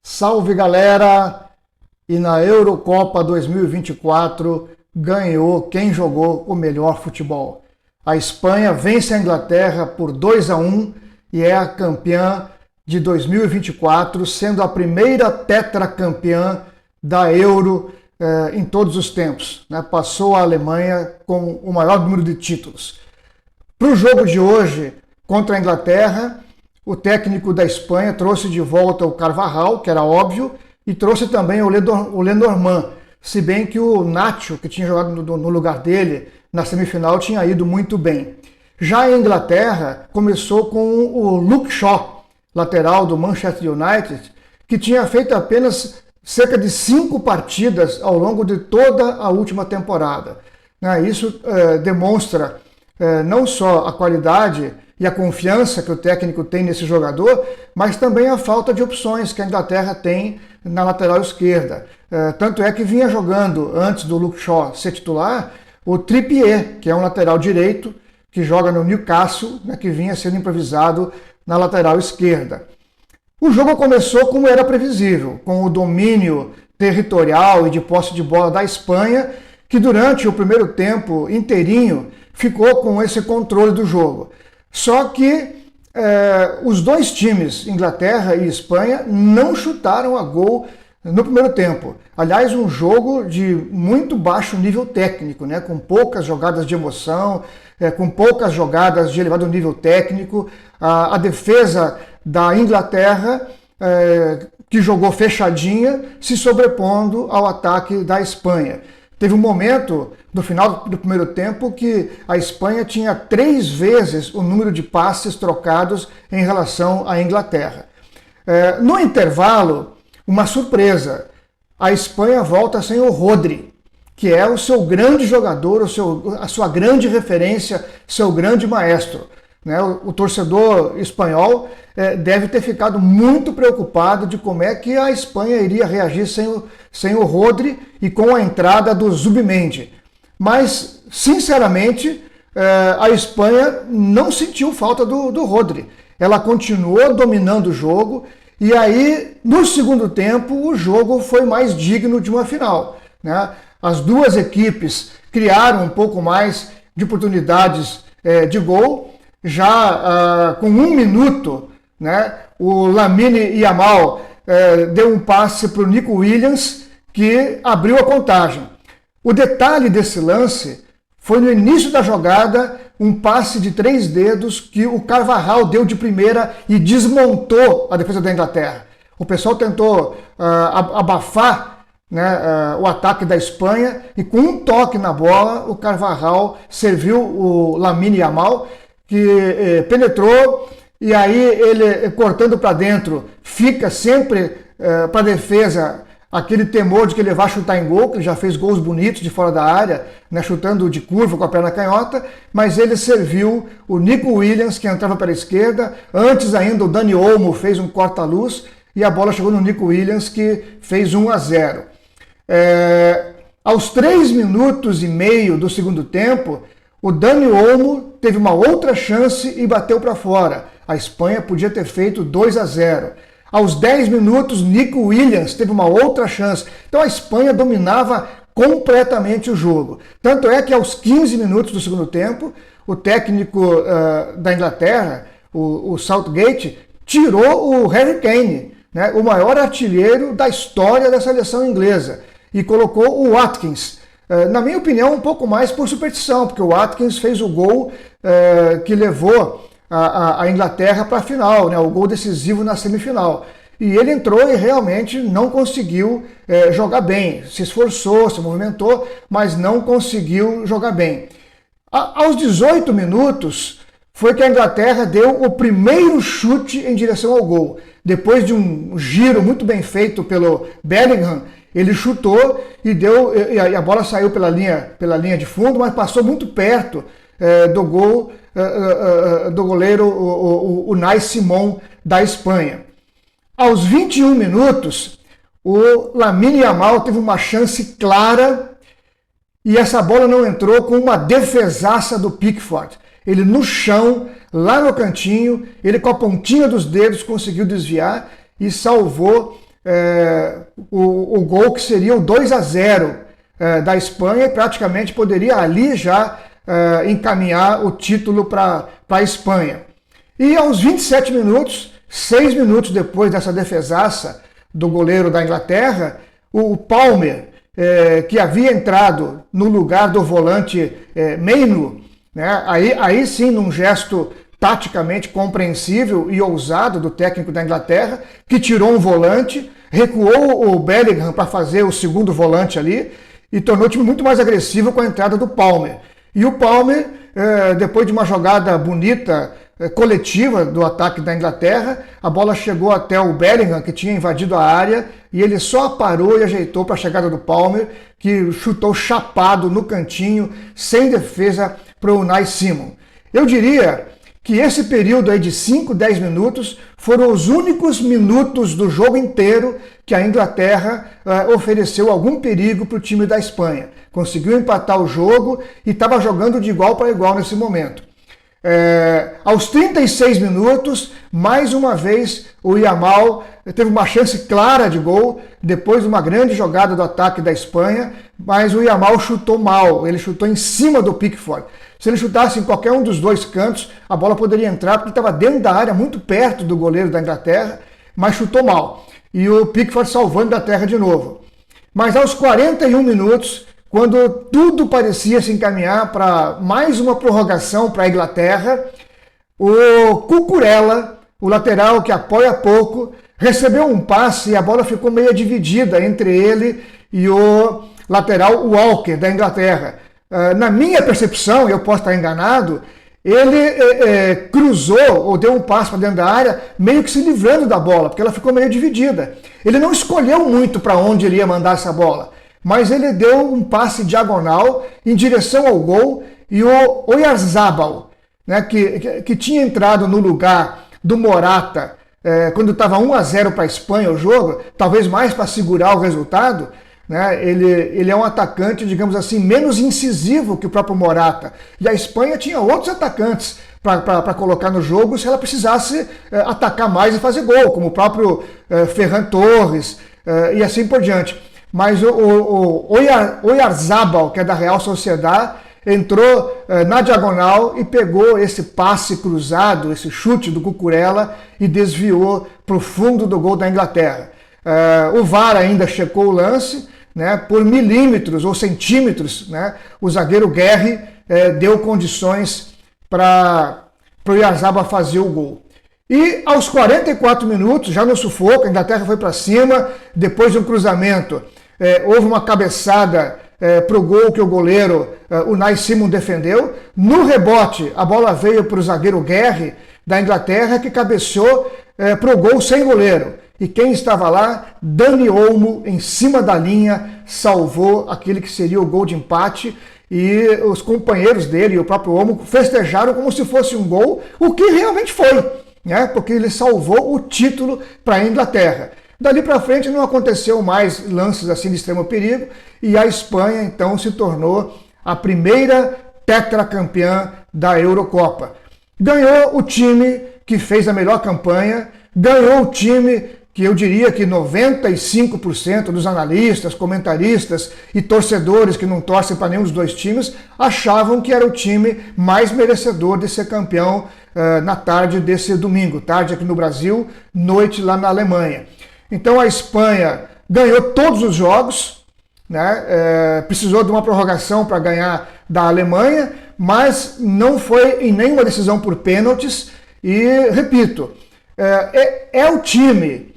Salve, galera! E na Eurocopa 2024 ganhou quem jogou o melhor futebol. A Espanha vence a Inglaterra por 2-1 e é a campeã de 2024, sendo a primeira tetracampeã da Euro em todos os tempos. Passou a Alemanha com o maior número de títulos. Para o jogo de hoje contra a Inglaterra, o técnico da Espanha trouxe de volta o Carvajal, que era óbvio, e trouxe também o Lenormand, se bem que o Nacho, que tinha jogado no lugar dele na semifinal, tinha ido muito bem. Já a Inglaterra começou com o Luke Shaw, lateral do Manchester United, que tinha feito apenas cerca de 5 partidas ao longo de toda a última temporada. Isso demonstra não só a qualidade e a confiança que o técnico tem nesse jogador, mas também a falta de opções que a Inglaterra tem na lateral esquerda. Tanto é que vinha jogando, antes do Luke Shaw ser titular, o Trippier, que é um lateral direito, que joga no Newcastle, que vinha sendo improvisado na lateral esquerda. O jogo começou como era previsível, com o domínio territorial e de posse de bola da Espanha, que durante o primeiro tempo inteirinho ficou com esse controle do jogo. Só que os dois times, Inglaterra e Espanha, não chutaram a gol no primeiro tempo. Aliás, um jogo de muito baixo nível técnico, com poucas jogadas de emoção, com poucas jogadas de elevado nível técnico. A defesa da Inglaterra, que jogou fechadinha, se sobrepondo ao ataque da Espanha. Teve um momento, no final do primeiro tempo, que a Espanha tinha 3 vezes o número de passes trocados em relação à Inglaterra. No intervalo, uma surpresa. A Espanha volta sem o Rodri, que é o seu grande jogador, a sua grande referência, seu grande maestro. O torcedor espanhol deve ter ficado muito preocupado de como é que a Espanha iria reagir sem o Rodri e com a entrada do Zubimendi. Mas, sinceramente, a Espanha não sentiu falta do Rodri. Ela continuou dominando o jogo e aí, no segundo tempo, o jogo foi mais digno de uma final. As duas equipes criaram um pouco mais de oportunidades de gol. Já com 1 minuto, o Lamine Yamal deu um passe para o Nico Williams, que abriu a contagem. O detalhe desse lance foi no início da jogada, um passe de 3 dedos que o Carvajal deu de primeira e desmontou a defesa da Inglaterra. O pessoal tentou abafar o ataque da Espanha e com um toque na bola, o Carvajal serviu o Lamine Yamal, que penetrou, e aí ele, cortando para dentro, fica sempre para a defesa aquele temor de que ele vai chutar em gol, que ele já fez gols bonitos de fora da área, chutando de curva com a perna canhota, mas ele serviu o Nico Williams, que entrava pela esquerda. Antes ainda o Dani Olmo fez um corta-luz e a bola chegou no Nico Williams, que fez 1-0. Aos 3 minutos e meio do segundo tempo, o Dani Olmo teve uma outra chance e bateu para fora. A Espanha podia ter feito 2-0. Aos 10 minutos, Nico Williams teve uma outra chance. Então a Espanha dominava completamente o jogo. Tanto é que aos 15 minutos do segundo tempo, o técnico da Inglaterra, o Southgate, tirou o Harry Kane, o maior artilheiro da história da seleção inglesa, e colocou o Watkins. Na minha opinião, um pouco mais por superstição, porque o Watkins fez o gol que levou a Inglaterra para a final, o gol decisivo na semifinal. E ele entrou e realmente não conseguiu jogar bem. Se esforçou, se movimentou, mas não conseguiu jogar bem. Aos 18 minutos, foi que a Inglaterra deu o primeiro chute em direção ao gol. Depois de um giro muito bem feito pelo Bellingham, ele chutou e a bola saiu pela linha de fundo, mas passou muito perto do gol do goleiro o Unai Simón da Espanha. Aos 21 minutos, o Lamine Yamal teve uma chance clara e essa bola não entrou com uma defesaça do Pickford. ele no chão, lá no cantinho, ele com a pontinha dos dedos conseguiu desviar e salvou o gol que seria o 2-0 da Espanha, e praticamente poderia ali já encaminhar o título para a Espanha. E aos 27 minutos, 6 minutos depois dessa defesaça do goleiro da Inglaterra, o Palmer, que havia entrado no lugar do volante Mainoo, né, aí sim num gesto taticamente compreensível e ousado do técnico da Inglaterra, que tirou um volante, recuou o Bellingham para fazer o segundo volante ali e tornou o time muito mais agressivo com a entrada do Palmer. E o Palmer, depois de uma jogada bonita, coletiva do ataque da Inglaterra, a bola chegou até o Bellingham, que tinha invadido a área, e ele só parou e ajeitou para a chegada do Palmer, que chutou chapado no cantinho, sem defesa para o Unai Simon. Eu diria que esse período aí de 5, 10 minutos foram os únicos minutos do jogo inteiro que a Inglaterra ofereceu algum perigo para o time da Espanha. Conseguiu empatar o jogo e estava jogando de igual para igual nesse momento. Aos 36 minutos, mais uma vez o Yamal teve uma chance clara de gol, depois de uma grande jogada do ataque da Espanha, mas o Yamal chutou mal, ele chutou em cima do Pickford. Se ele chutasse em qualquer um dos dois cantos, a bola poderia entrar, porque estava dentro da área, muito perto do goleiro da Inglaterra, mas chutou mal. E o Pickford salvou a Inglaterra de novo. Mas aos 41 minutos, quando tudo parecia se encaminhar para mais uma prorrogação para a Inglaterra, o Cucurella, o lateral que apoia pouco, recebeu um passe e a bola ficou meio dividida entre ele e o lateral Walker, da Inglaterra. Na minha percepção, eu posso estar enganado, ele cruzou ou deu um passo para dentro da área, meio que se livrando da bola, porque ela ficou meio dividida. Ele não escolheu muito para onde ele ia mandar essa bola, mas ele deu um passe diagonal em direção ao gol, e o Oyarzabal, né, que tinha entrado no lugar do Morata quando estava 1-0 para a Espanha o jogo, talvez mais para segurar o resultado, né, ele é um atacante, digamos assim, menos incisivo que o próprio Morata. E a Espanha tinha outros atacantes para colocar no jogo se ela precisasse atacar mais e fazer gol, como o próprio Ferran Torres e assim por diante. Mas o Oyarzabal, que é da Real Sociedad, entrou na diagonal e pegou esse passe cruzado, esse chute do Cucurella, e desviou para o fundo do gol da Inglaterra. O VAR ainda checou o lance, né, por milímetros ou centímetros, né, o zagueiro Guerri deu condições para o Oyarzabal fazer o gol. E aos 44 minutos, já no sufoco, a Inglaterra foi para cima, depois de um cruzamento, houve uma cabeçada para o gol que o goleiro Unai Simon defendeu. No rebote, a bola veio para o zagueiro Guerri, da Inglaterra, que cabeceou para o gol sem goleiro. E quem estava lá? Dani Olmo, em cima da linha, salvou aquele que seria o gol de empate. E os companheiros dele e o próprio Olmo festejaram como se fosse um gol, o que realmente foi, né? Porque ele salvou o título para a Inglaterra. Dali para frente não aconteceu mais lances assim de extremo perigo, e a Espanha então se tornou a primeira tetracampeã da Eurocopa. Ganhou o time que fez a melhor campanha, ganhou o time que eu diria que 95% dos analistas, comentaristas e torcedores que não torcem para nenhum dos dois times achavam que era o time mais merecedor de ser campeão na tarde desse domingo, tarde aqui no Brasil, noite lá na Alemanha. Então a Espanha ganhou todos os jogos, né? Precisou de uma prorrogação para ganhar da Alemanha, mas não foi em nenhuma decisão por pênaltis. E, repito, é o time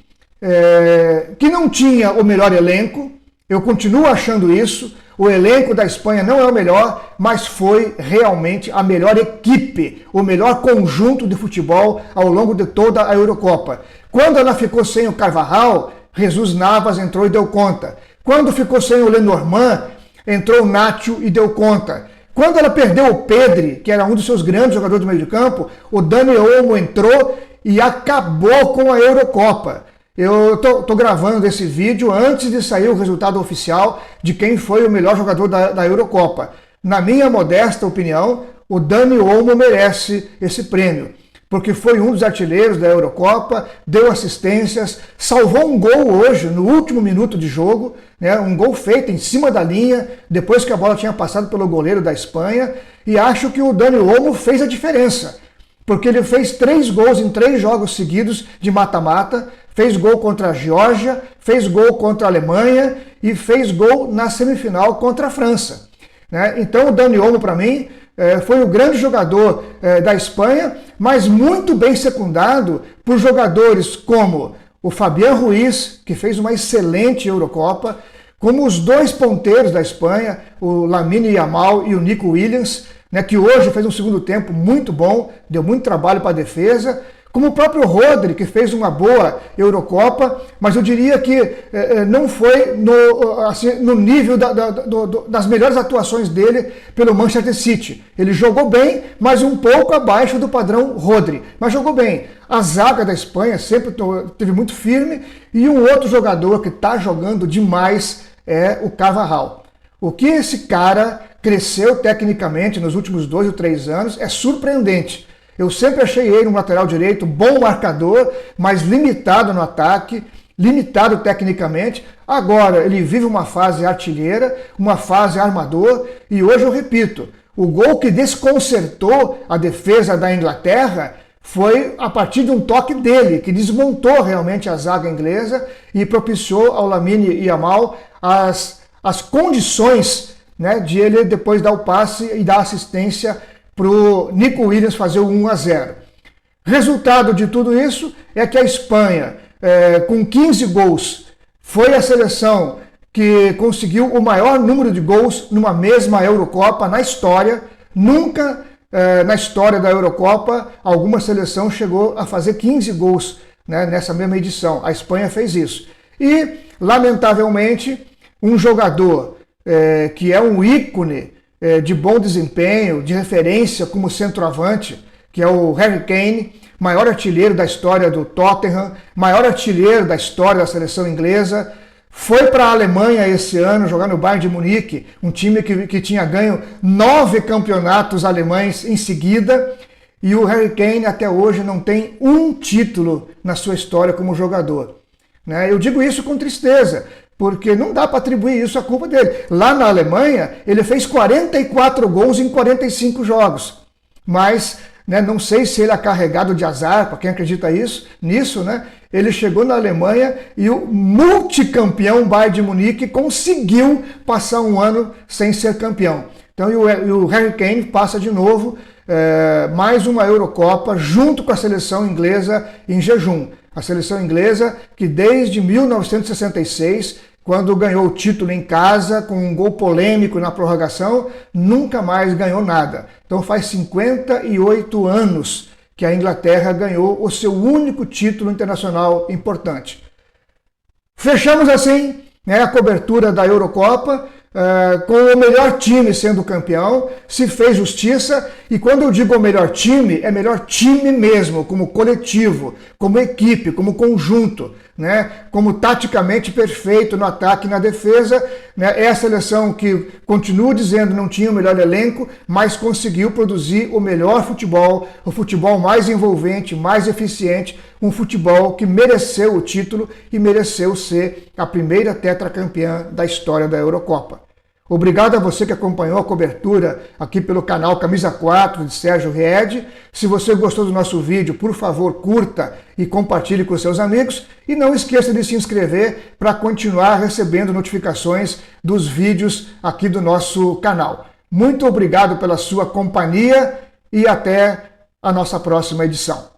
que não tinha o melhor elenco, eu continuo achando isso. O elenco da Espanha não é o melhor, mas foi realmente a melhor equipe, o melhor conjunto de futebol ao longo de toda a Eurocopa. Quando ela ficou sem o Carvajal, Jesus Navas entrou e deu conta. Quando ficou sem o Lenormand, entrou o Nacho e deu conta. Quando ela perdeu o Pedri, que era um dos seus grandes jogadores do meio de campo, o Dani Olmo entrou e acabou com a Eurocopa. Eu tô gravando esse vídeo antes de sair o resultado oficial de quem foi o melhor jogador da Eurocopa. Na minha modesta opinião, o Dani Olmo merece esse prêmio, porque foi um dos artilheiros da Eurocopa, deu assistências, salvou um gol hoje, no último minuto de jogo, né, um gol feito em cima da linha, depois que a bola tinha passado pelo goleiro da Espanha, e acho que o Dani Olmo fez a diferença, porque ele fez 3 gols em 3 jogos seguidos de mata-mata, fez gol contra a Geórgia, fez gol contra a Alemanha e fez gol na semifinal contra a França. Né? Então o Dani Olmo, para mim, foi o grande jogador da Espanha, mas muito bem secundado por jogadores como o Fabián Ruiz, que fez uma excelente Eurocopa, como os 2 ponteiros da Espanha, o Lamine Yamal e o Nico Williams, né, que hoje fez um segundo tempo muito bom, deu muito trabalho para a defesa, como o próprio Rodri, que fez uma boa Eurocopa, mas eu diria que não foi no nível das melhores atuações dele pelo Manchester City. Ele jogou bem, mas um pouco abaixo do padrão Rodri, mas jogou bem. A zaga da Espanha sempre teve muito firme, e um outro jogador que está jogando demais é o Carvajal. O que esse cara cresceu tecnicamente nos últimos 2 ou 3 anos é surpreendente. Eu sempre achei ele um lateral direito, bom marcador, mas limitado no ataque, limitado tecnicamente. Agora ele vive uma fase artilheira, uma fase armador, e hoje eu repito, o gol que desconcertou a defesa da Inglaterra foi a partir de um toque dele, que desmontou realmente a zaga inglesa e propiciou ao Lamine Yamal as condições, né, de ele depois dar o passe e dar assistência para o Nico Williams fazer o 1-0. Resultado de tudo isso é que a Espanha, com 15 gols, foi a seleção que conseguiu o maior número de gols numa mesma Eurocopa na história. Nunca na história da Eurocopa alguma seleção chegou a fazer 15 gols, né, nessa mesma edição. A Espanha fez isso. E, lamentavelmente, um jogador que é um ícone de bom desempenho, de referência como centroavante, que é o Harry Kane, maior artilheiro da história do Tottenham, maior artilheiro da história da seleção inglesa, foi para a Alemanha esse ano jogar no Bayern de Munique, um time que tinha ganho 9 campeonatos alemães em seguida, e o Harry Kane até hoje não tem um título na sua história como jogador. Né? Eu digo isso com tristeza, porque não dá para atribuir isso à culpa dele. Lá na Alemanha, ele fez 44 gols em 45 jogos. Mas, né, não sei se ele é carregado de azar, para quem acredita nisso, né? Ele chegou na Alemanha e o multicampeão Bayern de Munique conseguiu passar um ano sem ser campeão. Então, e o Harry Kane passa de novo mais uma Eurocopa junto com a seleção inglesa em jejum. A seleção inglesa que desde 1966, quando ganhou o título em casa, com um gol polêmico na prorrogação, nunca mais ganhou nada. Então faz 58 anos que a Inglaterra ganhou o seu único título internacional importante. Fechamos assim, né, a cobertura da Eurocopa, com o melhor time sendo campeão, se fez justiça, e quando eu digo o melhor time, é melhor time mesmo, como coletivo, como equipe, como conjunto, né? Como taticamente perfeito no ataque e na defesa, né? É a seleção que, continuo dizendo, não tinha o melhor elenco, mas conseguiu produzir o melhor futebol, o futebol mais envolvente, mais eficiente, um futebol que mereceu o título e mereceu ser a primeira tetracampeã da história da Eurocopa. Obrigado a você que acompanhou a cobertura aqui pelo canal Camisa 4 de Sérgio Ried. Se você gostou do nosso vídeo, por favor, curta e compartilhe com seus amigos. E não esqueça de se inscrever para continuar recebendo notificações dos vídeos aqui do nosso canal. Muito obrigado pela sua companhia e até a nossa próxima edição.